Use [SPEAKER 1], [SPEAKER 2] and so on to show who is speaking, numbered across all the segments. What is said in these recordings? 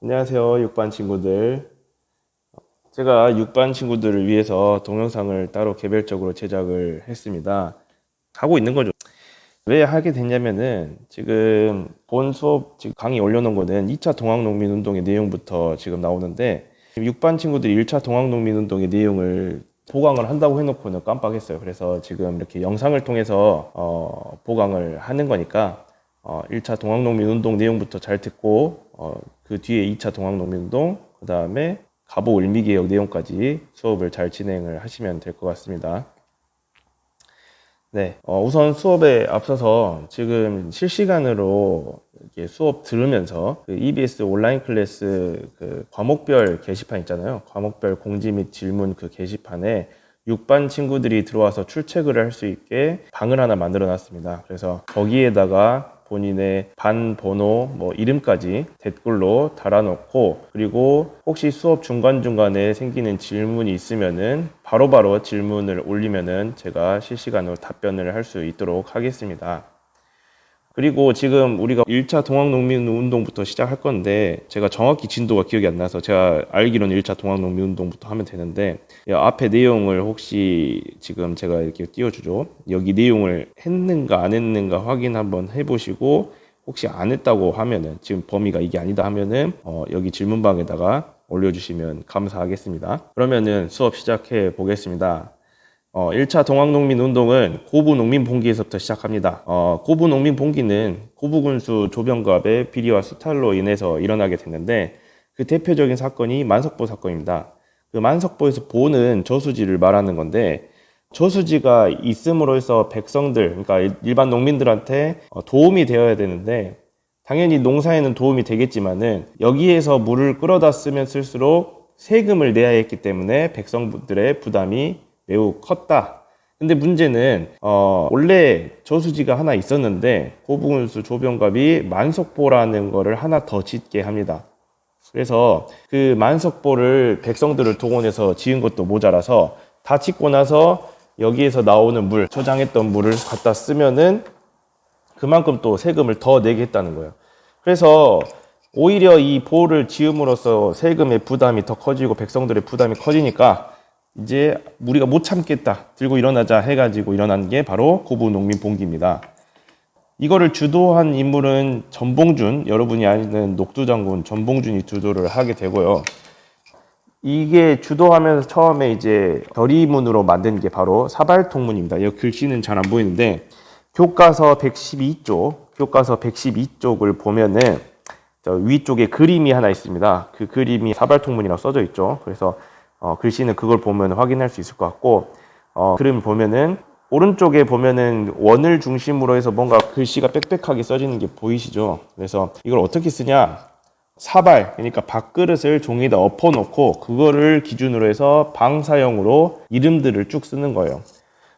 [SPEAKER 1] 안녕하세요, 6반 친구들. 제가 6반 친구들을 위해서 동영상을 따로 개별적으로 제작을 했습니다. 하고 있는 거죠. 왜 하게 됐냐면은 지금 본 수업 지금 강의 올려놓은 거는 2차 동학농민운동의 내용부터 지금 나오는데 6반 친구들이 1차 동학농민운동의 내용을 보강을 한다고 해놓고는 깜빡했어요. 그래서 지금 이렇게 영상을 통해서 보강을 하는 거니까 1차 동학농민운동 내용부터 잘 듣고 그 뒤에 2차 동학농민운동, 그 다음에 갑오 을미개혁 내용까지 수업을 잘 진행을 하시면 될 것 같습니다. 네, 우선 수업에 앞서서 지금 실시간으로 이렇게 수업 들으면서 그 EBS 온라인 클래스 그 과목별 게시판 있잖아요. 과목별 공지 및 질문 그 게시판에 6반 친구들이 들어와서 출첵을 할 수 있게 방을 하나 만들어 놨습니다. 그래서 거기에다가 본인의 반 번호, 뭐 이름까지 댓글로 달아놓고, 그리고 혹시 수업 중간중간에 생기는 질문이 있으면은 바로바로 질문을 올리면은 제가 실시간으로 답변을 할 수 있도록 하겠습니다. 그리고 지금 우리가 1차 동학농민운동부터 시작할 건데, 제가 정확히 진도가 기억이 안 나서 제가 알기로는 1차 동학농민운동부터 하면 되는데, 앞에 내용을 혹시 지금 제가 이렇게 띄워주죠. 여기 내용을 했는가 안 했는가 확인 한번 해보시고, 혹시 안 했다고 하면은, 지금 범위가 이게 아니다 하면은 여기 질문방에다가 올려주시면 감사하겠습니다. 그러면은 수업 시작해 보겠습니다. 1차 동학농민운동은 고부농민봉기에서부터 시작합니다. 고부농민봉기는 고부군수 조병갑의 비리와 수탈로 인해서 일어나게 됐는데, 그 대표적인 사건이 만석보 사건입니다. 그 만석보에서 보는 저수지를 말하는 건데, 저수지가 있음으로 해서 백성들, 그러니까 일반 농민들한테 도움이 되어야 되는데, 당연히 농사에는 도움이 되겠지만은 여기에서 물을 끌어다 쓰면 쓸수록 세금을 내야 했기 때문에 백성들의 부담이 매우 컸다. 근데 문제는 원래 저수지가 하나 있었는데 고부군수 조병갑이 만석보라는 거를 하나 더 짓게 합니다. 그래서 그 만석보를 백성들을 동원해서 지은 것도 모자라서 다 짓고 나서 여기에서 나오는 물, 저장했던 물을 갖다 쓰면은 그만큼 또 세금을 더 내게 했다는 거예요. 그래서 오히려 이 보를 지음으로써 세금의 부담이 더 커지고 백성들의 부담이 커지니까 이제 우리가 못 참겠다, 들고 일어나자 해가지고 일어난 게 바로 고부농민봉기입니다. 이거를 주도한 인물은 전봉준, 여러분이 아는 녹두장군 전봉준이 주도를 하게 되고요. 이게 주도하면서 처음에 이제 결의문으로 만든 게 바로 사발통문입니다. 이 글씨는 잘 안 보이는데 교과서 112쪽을 보면은 저 위쪽에 그림이 하나 있습니다. 그 그림이 사발통문이라고 써져 있죠. 그래서 글씨는 그걸 보면 확인할 수 있을 것 같고, 그림 보면은 오른쪽에 보면은 원을 중심으로 해서 뭔가 글씨가 빽빽하게 써지는 게 보이시죠? 그래서 이걸 어떻게 쓰냐? 사발, 그러니까 밥그릇을 종이에다 엎어놓고 그거를 기준으로 해서 방사형으로 이름들을 쭉 쓰는 거예요.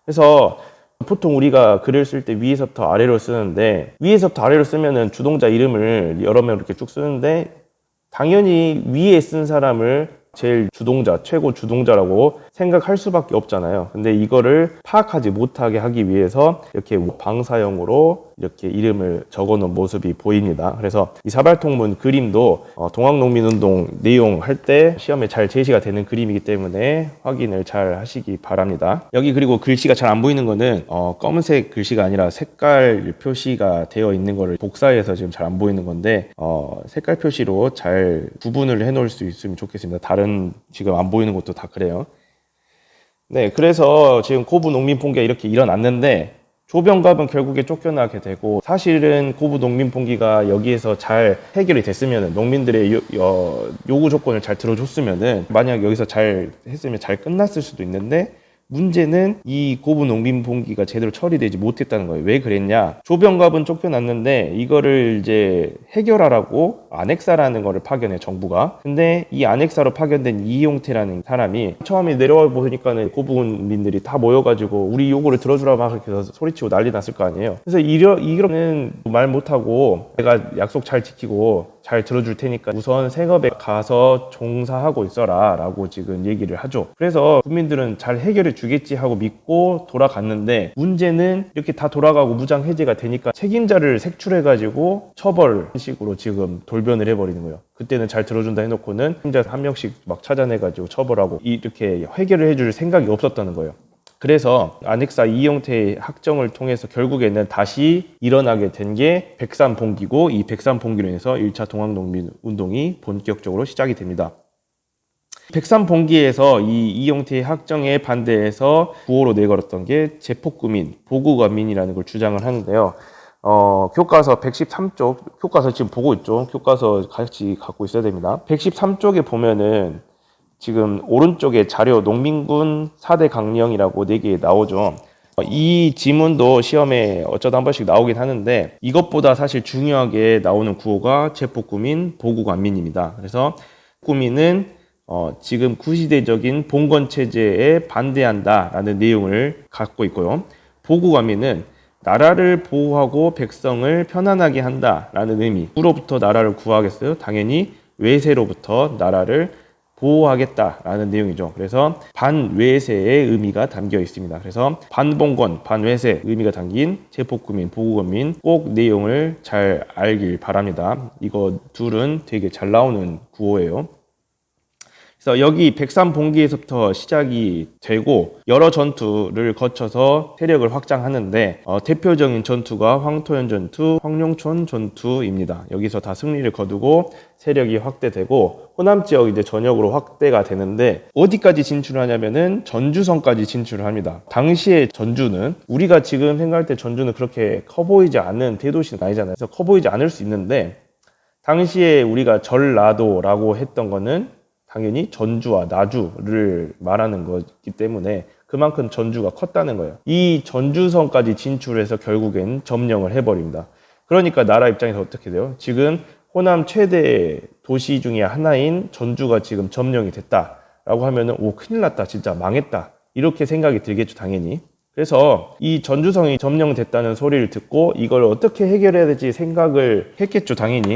[SPEAKER 1] 그래서 보통 우리가 글을 쓸 때 위에서부터 아래로 쓰는데, 위에서부터 아래로 쓰면은 주동자 이름을 여러 명 이렇게 쭉 쓰는데, 당연히 위에 쓴 사람을 제일 주동자, 최고 주동자라고 생각할 수밖에 없잖아요. 근데 이거를 파악하지 못하게 하기 위해서 이렇게 방사형으로 이렇게 이름을 적어 놓은 모습이 보입니다. 그래서 이 사발통문 그림도 동학농민운동 내용 할 때 시험에 잘 제시가 되는 그림이기 때문에 확인을 잘 하시기 바랍니다. 여기 그리고 글씨가 잘 안 보이는 거는 검은색 글씨가 아니라 색깔 표시가 되어 있는 거를 복사해서 지금 잘 안 보이는 건데, 색깔 표시로 잘 구분을 해 놓을 수 있으면 좋겠습니다. 다른 지금 안 보이는 것도 다 그래요. 네, 그래서 지금 고부농민봉기가 이렇게 일어났는데, 조병갑은 결국에 쫓겨나게 되고, 사실은 고부농민봉기가 여기에서 잘 해결이 됐으면, 농민들의 요구 조건을 잘 들어줬으면은, 만약 여기서 잘 했으면 잘 끝났을 수도 있는데, 문제는 이 고부농민봉기가 제대로 처리되지 못했다는 거예요. 왜 그랬냐? 조병갑은 쫓겨났는데 이거를 이제 해결하라고 안핵사라는 거를 파견해, 정부가. 근데 이 안핵사로 파견된 이용태라는 사람이 처음에 내려와 보니까는 고부민들이 다 모여가지고 우리 요구를 들어주라 막 이렇게 해서 소리치고 난리 났을 거 아니에요. 그래서 이러는 말 못하고 내가 약속 잘 지키고 잘 들어줄 테니까 우선 생업에 가서 종사하고 있어라 라고 지금 얘기를 하죠. 그래서 국민들은 잘 해결해 주겠지 하고 믿고 돌아갔는데, 문제는 이렇게 다 돌아가고 무장 해제가 되니까 책임자를 색출해 가지고 처벌 식으로 지금 돌변을 해버리는 거예요. 그때는 잘 들어준다 해놓고는 책임자 한 명씩 막 찾아내 가지고 처벌하고, 이렇게 해결을 해줄 생각이 없었다는 거예요. 그래서 안핵사 이영태의 학정을 통해서 결국에는 다시 일어나게 된 게 백삼봉기고, 이 백삼봉기로 인해서 1차 동학농민운동이 본격적으로 시작이 됩니다. 백삼봉기에서 이 이영태의 학정에 반대해서 구호로 내걸었던 게 제폭구민, 보국원민이라는 걸 주장을 하는데요. 교과서 113쪽, 교과서 지금 보고 있죠. 교과서 같이 갖고 있어야 됩니다. 113쪽에 보면은 지금 오른쪽에 자료 농민군 4대 강령이라고 4개 나오죠. 이 지문도 시험에 어쩌다 한 번씩 나오긴 하는데, 이것보다 사실 중요하게 나오는 구호가 제폭구민, 보국완민입니다. 그래서 구민은 지금 구시대적인 봉건체제에 반대한다라는 내용을 갖고 있고요. 보국완민은 나라를 보호하고 백성을 편안하게 한다라는 의미. 누구로부터 나라를 구하겠어요? 당연히 외세로부터 나라를 보호하겠다라는 내용이죠. 그래서 반외세의 의미가 담겨 있습니다. 그래서 반봉건, 반외세 의미가 담긴 제폭구민, 보국원민 꼭 내용을 잘 알길 바랍니다. 이거 둘은 되게 잘 나오는 구호예요. 그래서 여기 백삼봉기에서부터 시작이 되고 여러 전투를 거쳐서 세력을 확장하는데, 대표적인 전투가 황토현 전투, 황룡촌 전투입니다. 여기서 다 승리를 거두고 세력이 확대되고 호남 지역 이제 전역으로 확대가 되는데, 어디까지 진출하냐면은 전주성까지 진출을 합니다. 당시에 전주는 우리가 지금 생각할 때 전주는 그렇게 커 보이지 않는 대도시는 아니잖아요. 그래서 커 보이지 않을 수 있는데, 당시에 우리가 전라도라고 했던 거는 당연히 전주와 나주를 말하는 거기 때문에 그만큼 전주가 컸다는 거예요. 이 전주성까지 진출해서 결국엔 점령을 해버립니다. 그러니까 나라 입장에서 어떻게 돼요? 지금 호남 최대 도시 중에 하나인 전주가 지금 점령이 됐다라고 하면은 오, 큰일 났다, 진짜 망했다, 이렇게 생각이 들겠죠, 당연히. 그래서 이 전주성이 점령됐다는 소리를 듣고 이걸 어떻게 해결해야 될지 생각을 했겠죠, 당연히.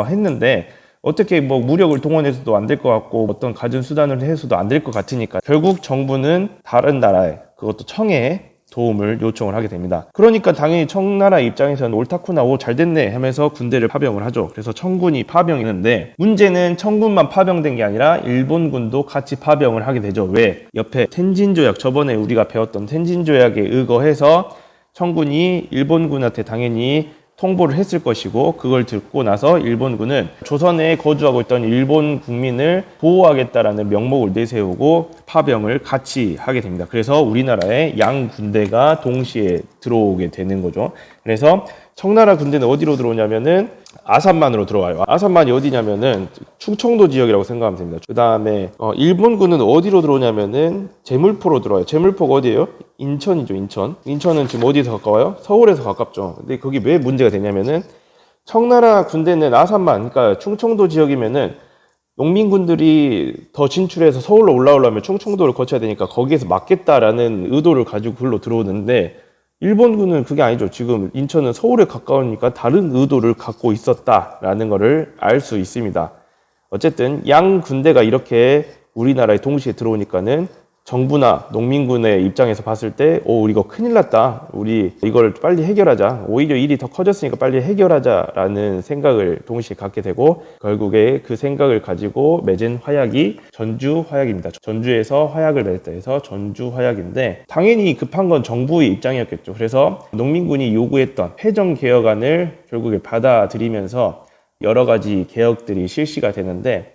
[SPEAKER 1] 했는데 어떻게 뭐 무력을 동원해서도 안 될 것 같고 어떤 갖은 수단을 해서도 안 될 것 같으니까 결국 정부는 다른 나라에, 그것도 청해에 도움을 요청을 하게 됩니다. 그러니까 당연히 청나라 입장에서는 옳다쿠나, 오 잘됐네 하면서 군대를 파병을 하죠. 그래서 청군이 파병했는데, 문제는 청군만 파병된 게 아니라 일본군도 같이 파병을 하게 되죠. 왜? 옆에 텐진조약, 저번에 우리가 배웠던 텐진조약에 의거해서 청군이 일본군한테 당연히 통보를 했을 것이고, 그걸 듣고 나서 일본군은 조선에 거주하고 있던 일본 국민을 보호하겠다라는 명목을 내세우고 파병을 같이 하게 됩니다. 그래서 우리나라에 양 군대가 동시에 들어오게 되는 거죠. 그래서 청나라 군대는 어디로 들어오냐면은 아산만으로 들어와요. 아산만이 어디냐면은 충청도 지역이라고 생각하면 됩니다. 그 다음에 일본군은 어디로 들어오냐면은 제물포로 들어와요. 제물포가 어디예요? 인천이죠, 인천. 인천은 지금 어디서 가까워요? 서울에서 가깝죠. 근데 거기 왜 문제가 되냐면은 청나라 군대는 아산만, 그러니까 충청도 지역이면은 농민군들이 더 진출해서 서울로 올라오려면 충청도를 거쳐야 되니까 거기에서 막겠다라는 의도를 가지고 글로 들어오는데, 일본군은 그게 아니죠. 지금 인천은 서울에 가까우니까 다른 의도를 갖고 있었다라는 것을 알 수 있습니다. 어쨌든 양 군대가 이렇게 우리나라에 동시에 들어오니까는 정부나 농민군의 입장에서 봤을 때, 우리 이거 큰일 났다, 우리 이걸 빨리 해결하자, 오히려 일이 더 커졌으니까 빨리 해결하자라는 생각을 동시에 갖게 되고, 결국에 그 생각을 가지고 맺은 화약이 전주 화약입니다. 전주에서 화약을 맺었다 해서 전주 화약인데, 당연히 급한 건 정부의 입장이었겠죠. 그래서 농민군이 요구했던 패정개혁안을 결국에 받아들이면서 여러 가지 개혁들이 실시가 되는데,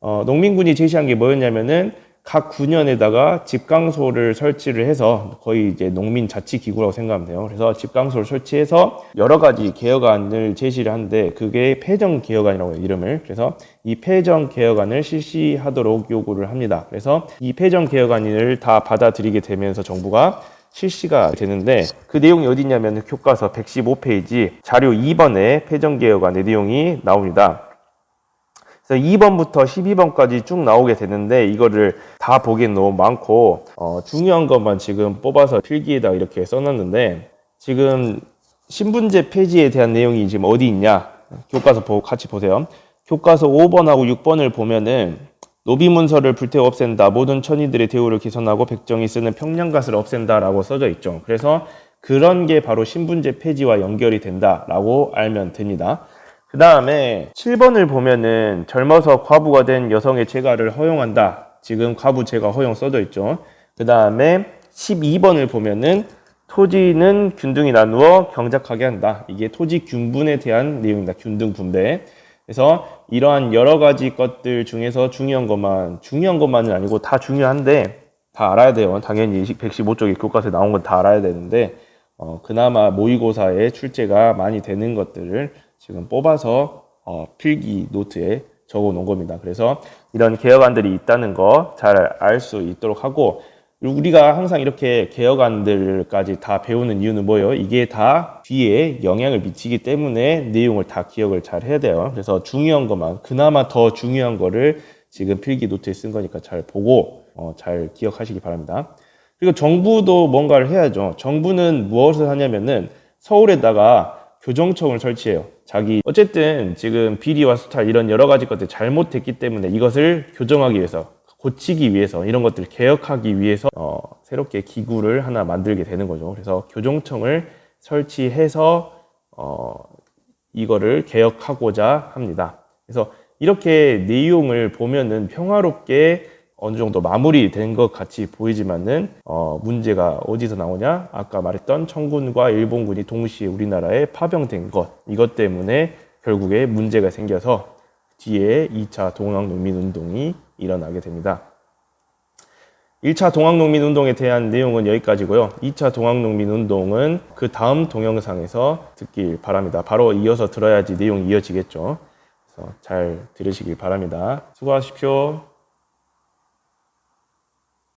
[SPEAKER 1] 농민군이 제시한 게 뭐였냐면은 각 군현에다가 집강소를 설치를 해서, 거의 이제 농민 자치 기구라고 생각하면 돼요. 그래서 집강소를 설치해서 여러 가지 개혁안을 제시를 하는데, 그게 패정개혁안이라고 해요, 이름을. 그래서 이 패정개혁안을 실시하도록 요구를 합니다. 그래서 이 패정개혁안을 다 받아들이게 되면서 정부가 실시가 되는데, 그 내용이 어디 있냐면 교과서 115페이지 자료 2번에 패정개혁안의 내용이 나옵니다. 그래서 2번부터 12번까지 쭉 나오게 되는데, 이거를 다 보기엔 너무 많고 중요한 것만 지금 뽑아서 필기에다 이렇게 써놨는데, 지금 신분제 폐지에 대한 내용이 지금 어디 있냐, 교과서 같이 보세요. 교과서 5번하고 6번을 보면은 노비 문서를 불태워 없앤다. 모든 천의들의 대우를 개선하고 백정이 쓰는 평량갓을 없앤다라고 써져 있죠. 그래서 그런 게 바로 신분제 폐지와 연결이 된다라고 알면 됩니다. 그 다음에 7번을 보면은 젊어서 과부가 된 여성의 재가를 허용한다. 지금 과부 재가 허용 써져 있죠. 그 다음에 12번을 보면은 토지는 균등히 나누어 경작하게 한다. 이게 토지 균분에 대한 내용입니다. 균등 분배. 그래서 이러한 여러 가지 것들 중에서 중요한 것만은 아니고 다 중요한데 다 알아야 돼요. 당연히 115쪽의 교과서에 나온 건 다 알아야 되는데 그나마 모의고사에 출제가 많이 되는 것들을 지금 뽑아서 필기 노트에 적어 놓은 겁니다. 그래서 이런 개혁안들이 있다는 거 잘 알 수 있도록 하고, 우리가 항상 이렇게 개혁안들까지 다 배우는 이유는 뭐예요? 이게 다 뒤에 영향을 미치기 때문에 내용을 다 기억을 잘 해야 돼요. 그래서 중요한 것만, 그나마 더 중요한 거를 지금 필기 노트에 쓴 거니까 잘 보고 잘 기억하시기 바랍니다. 그리고 정부도 뭔가를 해야죠. 정부는 무엇을 하냐면은 서울에다가 교정청을 설치해요. 어쨌든 지금 비리와 수탈 이런 여러 가지 것들 잘못했기 때문에 이것을 교정하기 위해서, 고치기 위해서, 이런 것들을 개혁하기 위해서 새롭게 기구를 하나 만들게 되는 거죠. 그래서 교정청을 설치해서 이거를 개혁하고자 합니다. 그래서 이렇게 내용을 보면은 평화롭게 어느 정도 마무리된 것 같이 보이지만은 문제가 어디서 나오냐? 아까 말했던 청군과 일본군이 동시에 우리나라에 파병된 것, 이것 때문에 결국에 문제가 생겨서 뒤에 2차 동학농민운동이 일어나게 됩니다. 1차 동학농민운동에 대한 내용은 여기까지고요. 2차 동학농민운동은 그 다음 동영상에서 듣길 바랍니다. 바로 이어서 들어야지 내용이 이어지겠죠. 그래서 잘 들으시길 바랍니다. 수고하십시오.